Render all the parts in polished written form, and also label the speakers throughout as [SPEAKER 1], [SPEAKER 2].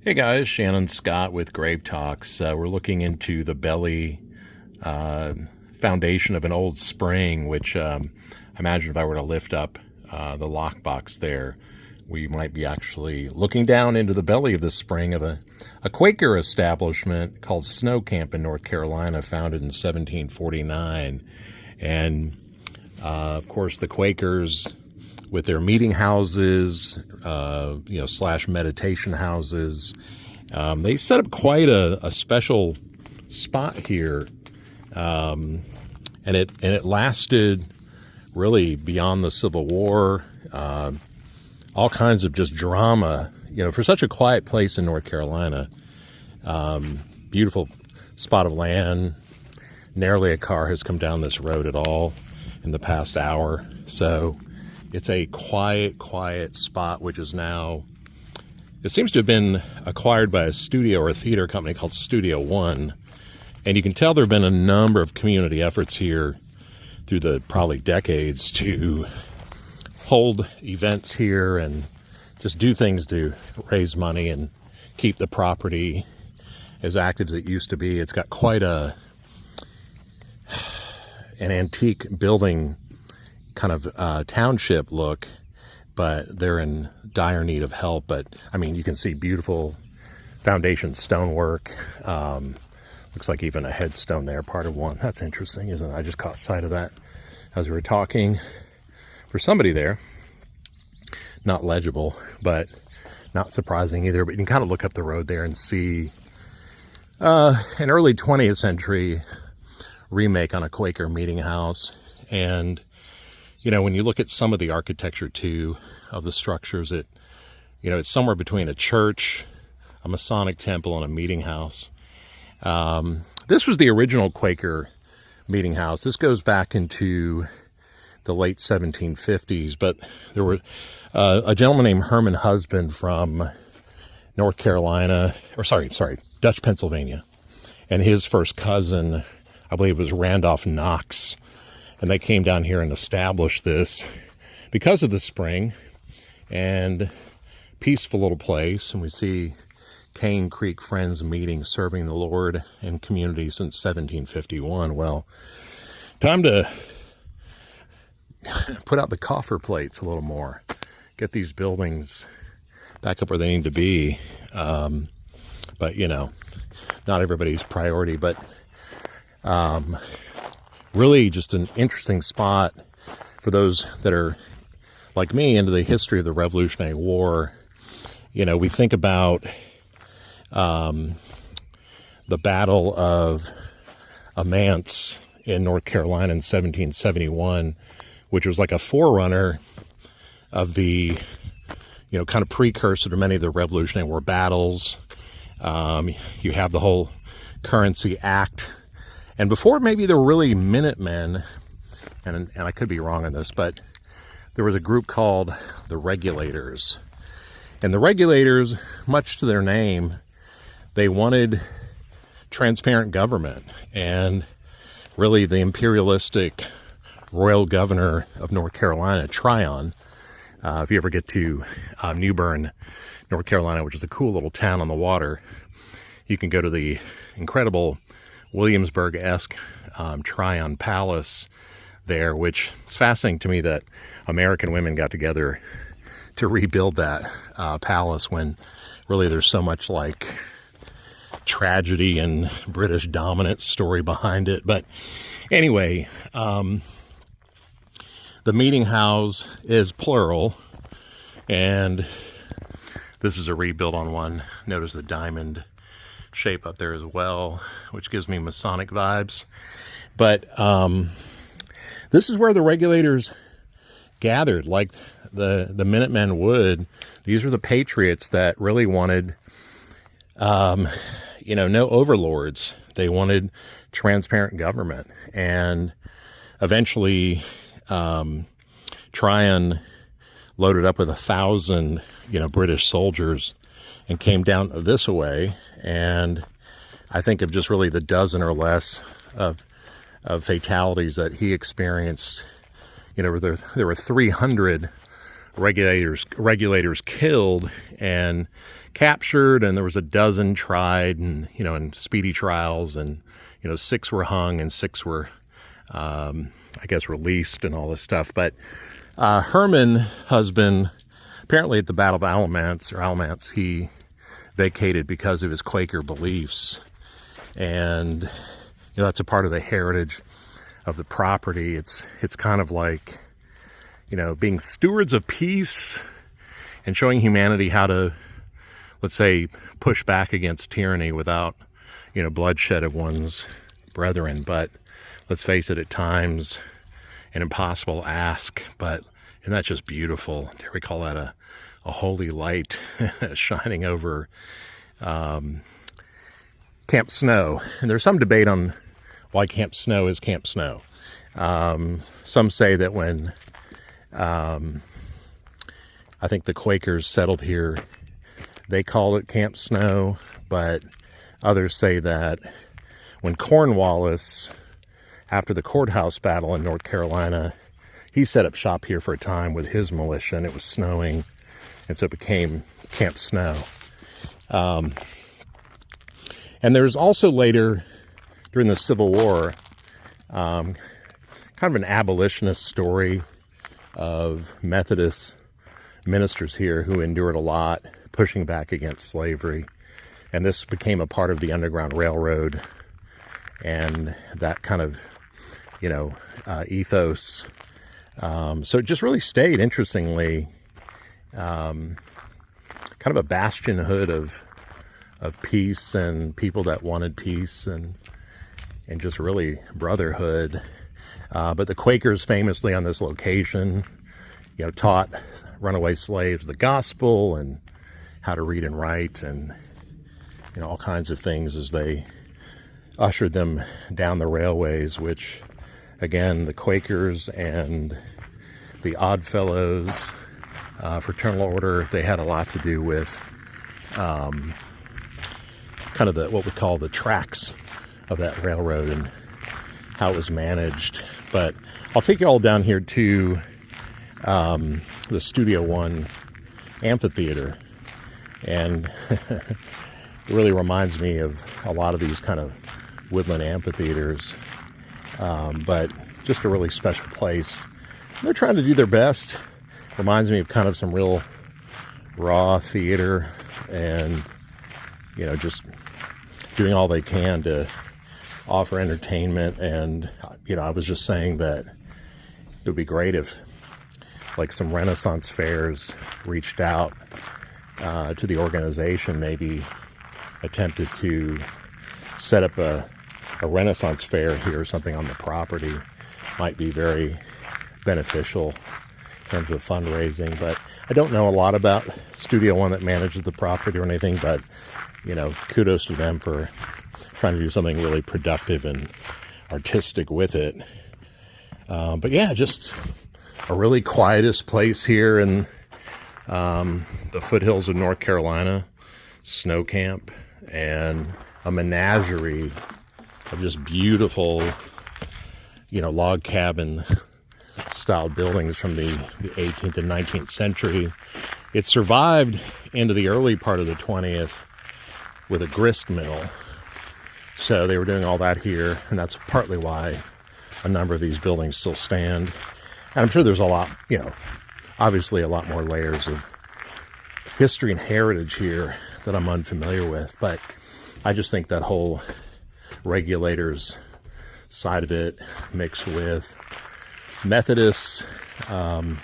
[SPEAKER 1] Hey guys, Shannon Scott with Grave Talks. We're looking into the belly foundation of an old spring, which I imagine if I were to lift up the lockbox there, we might be actually looking down into the belly of the spring of a Quaker establishment called Snow Camp in North Carolina, founded in 1749. And of course, the Quakers, with their meeting houses, slash meditation houses. They set up quite a special spot here, and it lasted really beyond the Civil War. All kinds of just drama, for such a quiet place in North Carolina. Beautiful spot of land. Narrowly a car has come down this road at all in the past hour. So it's a quiet spot, which is now, it seems to have been acquired by a studio or a theater company called Studio One. And you can tell there have been a number of community efforts here through the probably decades to hold events here and just do things to raise money and keep the property as active as it used to be. It's got quite an antique building kind of township look, but they're in dire need of help. But I mean, you can see beautiful foundation stonework. Looks like even a headstone there, part of one. That's interesting, isn't it? I just caught sight of that as we were talking. For somebody there, not legible, but not surprising either. But you can kind of look up the road there and see an early 20th century remake on a Quaker meeting house. And when you look at some of the architecture too of the structures, it's somewhere between a church, a Masonic temple, and a meeting house. This was the original Quaker meeting house. This goes back into the late 1750s, but there were a gentleman named Herman Husband from North Carolina, Dutch Pennsylvania, and his first cousin, I believe, was Randolph Knox. And they came down here and established this because of the spring and peaceful little place. And we see Cane Creek Friends meeting, serving the Lord and community since 1751. Well, time to put out the coffer plates a little more. Get these buildings back up where they need to be. But, not everybody's priority. But really just an interesting spot for those that are, like me, into the history of the Revolutionary War. We think about the Battle of Amance in North Carolina in 1771, which was like a forerunner of the, kind of precursor to many of the Revolutionary War battles. You have the whole Currency Act. And before maybe there were really Minutemen, and I could be wrong on this, but there was a group called the Regulators. And the Regulators, much to their name, they wanted transparent government. And really the imperialistic royal governor of North Carolina, Tryon, if you ever get to New Bern, North Carolina, which is a cool little town on the water, you can go to the incredible Williamsburg-esque Tryon Palace there, which is fascinating to me that American women got together to rebuild that palace when really there's so much like tragedy and British dominance story behind it. But anyway, the meeting house is plural, and this is a rebuild on one. Notice the diamond shape up there as well, which gives me Masonic vibes. But this is where the Regulators gathered, like the Minutemen would. These were the patriots that really wanted no overlords. They wanted transparent government. And eventually Tryon loaded up with 1,000 British soldiers and came down this way. And I think of just really the dozen or less of fatalities that he experienced. There were 300 regulators killed and captured, and there was a dozen tried, and in speedy trials, and 6 were hung and 6 were I guess released and all this stuff. But Herman husband, apparently at the Battle of Alamance, he vacated because of his Quaker beliefs, and that's a part of the heritage of the property. It's kind of like being stewards of peace and showing humanity how to, let's say, push back against tyranny without bloodshed of one's brethren. But let's face it, at times an impossible ask, but isn't that just beautiful? Dare we call that a holy light shining over Camp Snow? And there's some debate on why Camp Snow is Camp Snow. Some say that when I think the Quakers settled here, they called it Camp Snow, but others say that when Cornwallis, after the courthouse battle in North Carolina, he set up shop here for a time with his militia, and it was snowing, and so it became Camp Snow. And there's also later, during the Civil War, kind of an abolitionist story of Methodist ministers here who endured a lot, pushing back against slavery. And this became a part of the Underground Railroad, and that kind of, ethos. So it just really stayed, interestingly, kind of a bastionhood of peace and people that wanted peace and just really brotherhood. But the Quakers famously on this location, taught runaway slaves the gospel and how to read and write and, all kinds of things as they ushered them down the railways, which, again, the Quakers and the Oddfellows, Fraternal Order, they had a lot to do with kind of what we call the tracks of that railroad and how it was managed. But I'll take you all down here to the Studio One amphitheater, and it really reminds me of a lot of these kind of woodland amphitheaters, but just a really special place. They're trying to do their best. Reminds me of kind of some real raw theater, and just doing all they can to offer entertainment. And I was just saying that it would be great if like some Renaissance fairs reached out to the organization, maybe attempted to set up a Renaissance fair here or something on the property. Might be very beneficial in terms of fundraising. But I don't know a lot about Studio One that manages the property or anything, but kudos to them for trying to do something really productive and artistic with it. But yeah, just a really quietest place here in the foothills of North Carolina, snow camp, and a menagerie of just beautiful, log cabin style buildings from the 18th and 19th century. It survived into the early part of the 20th with a grist mill. So they were doing all that here, and that's partly why a number of these buildings still stand. And I'm sure there's a lot, obviously a lot more layers of history and heritage here that I'm unfamiliar with. But I just think that whole regulators side of it mixed with Methodists, who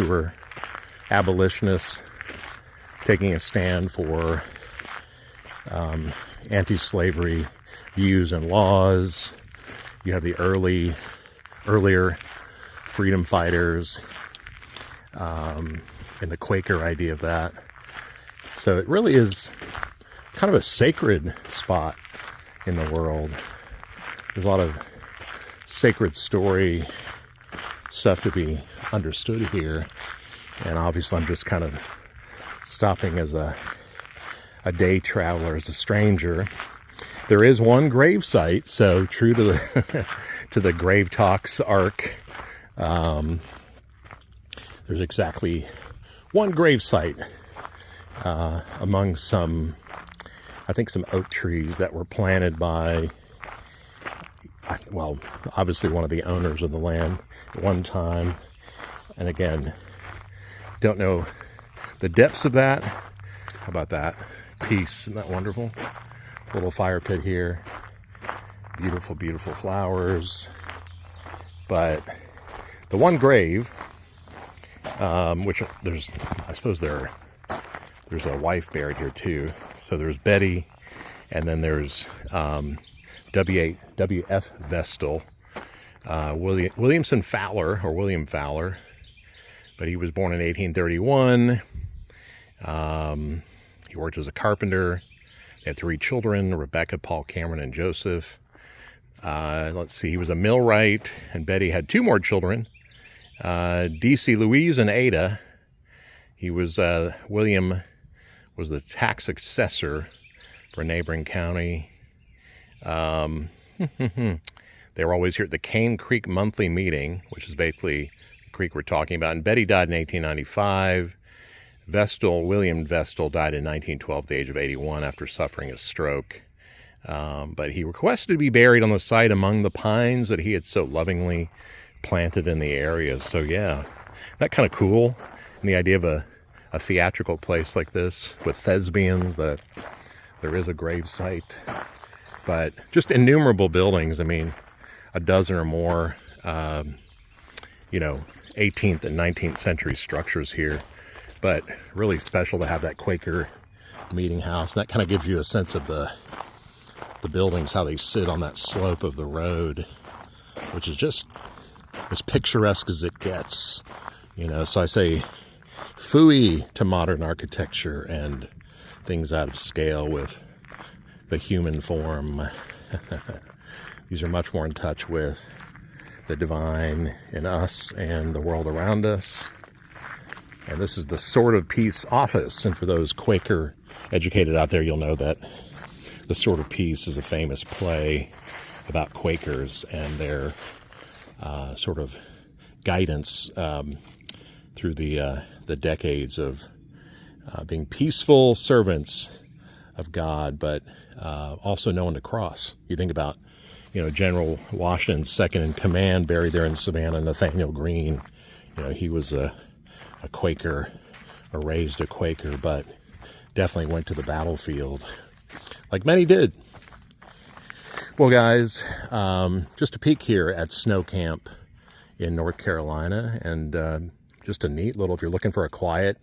[SPEAKER 1] were abolitionists taking a stand for anti-slavery views and laws. You have the earlier freedom fighters, and the Quaker idea of that. So it really is kind of a sacred spot in the world. There's a lot of sacred story stuff to be understood here. And obviously I'm just kind of stopping as a day traveler, as a stranger. There is one grave site, so true to the to the Grave Talks arc. there's exactly one grave site among some, I think, some oak trees that were planted by, well, obviously one of the owners of the land at one time. And again, don't know the depths of that. How about that? Peace, isn't that wonderful? Little fire pit here. Beautiful, beautiful flowers. But the one grave, which there's, I suppose there's a wife buried here too. So there's Betty, and then there's W.F. Vestal, Williamson Fowler, or William Fowler, but he was born in 1831. He worked as a carpenter. They had 3 children: Rebecca, Paul, Cameron, and Joseph. Let's see, he was a millwright, and Betty had 2 more children, D.C. Louise and Ada. He was, William was the tax assessor for a neighboring county. They were always here at the Cane Creek monthly meeting, which is basically the creek we're talking about. And Betty died in 1895. William Vestal died in 1912 at the age of 81 after suffering a stroke. But he requested to be buried on the site among the pines that he had so lovingly planted in the area. So yeah, that kind of cool. And the idea of a theatrical place like this with thespians, that there is a grave site. But just innumerable buildings. I mean, a dozen or more, 18th and 19th century structures here. But really special to have that Quaker meeting house. And that kind of gives you a sense of the buildings, how they sit on that slope of the road, which is just as picturesque as it gets. So I say phooey to modern architecture and things out of scale with the human form. These are much more in touch with the divine in us and the world around us. And this is the Sword of Peace office. And for those Quaker educated out there, you'll know that the Sword of Peace is a famous play about Quakers and their sort of guidance through the decades of being peaceful servants of God, but also knowing to cross. You think about, General Washington's second in command buried there in Savannah, Nathaniel Greene. He was a Quaker, or raised a Quaker, but definitely went to the battlefield, like many did. Well, guys, just a peek here at Snow Camp in North Carolina, and just a neat little, if you're looking for a quiet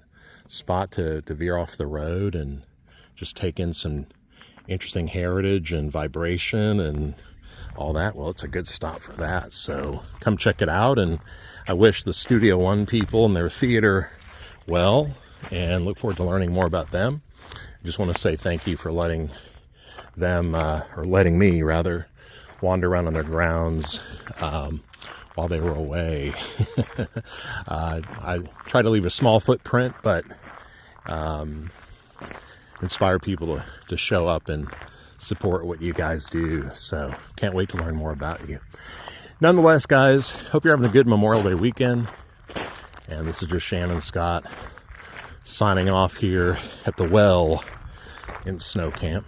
[SPEAKER 1] spot to veer off the road and just take in some interesting heritage and vibration and all that, well, it's a good stop for that. So come check it out, and I wish the Studio One people and their theater well, and look forward to learning more about them. I just want to say thank you for letting them, or letting me rather, wander around on their grounds while they were away. I try to leave a small footprint, but inspire people to show up and support what you guys do. So can't wait to learn more about you. Nonetheless, guys, hope you're having a good Memorial Day weekend. And this is just Shannon Scott signing off here at the well in Snow Camp.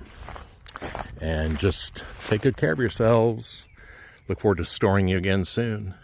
[SPEAKER 1] And just take good care of yourselves. Look forward to storing you again soon.